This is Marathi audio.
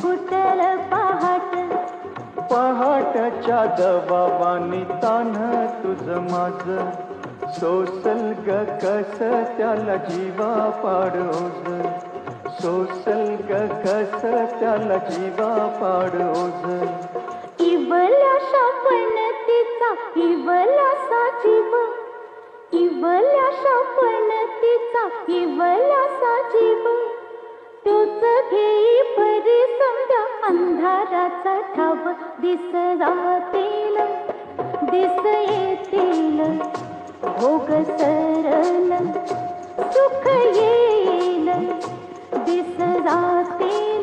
कुटल पहाट पहाटच्या दबावानी तान तुझ माझ सोसल ग कस त्याला जीवा पाडोज सोसल ग कस त्याला जीवा पाडोज इवल्याशा पणतीचा इवल्यासा जीव इवल्याशा पणतीचा इवल्यासा जीव तोच घेई परी समजा अंधाराचा ठाव दिस राहतील दिस येतील भोग सरल सुख येईल दिस राहतील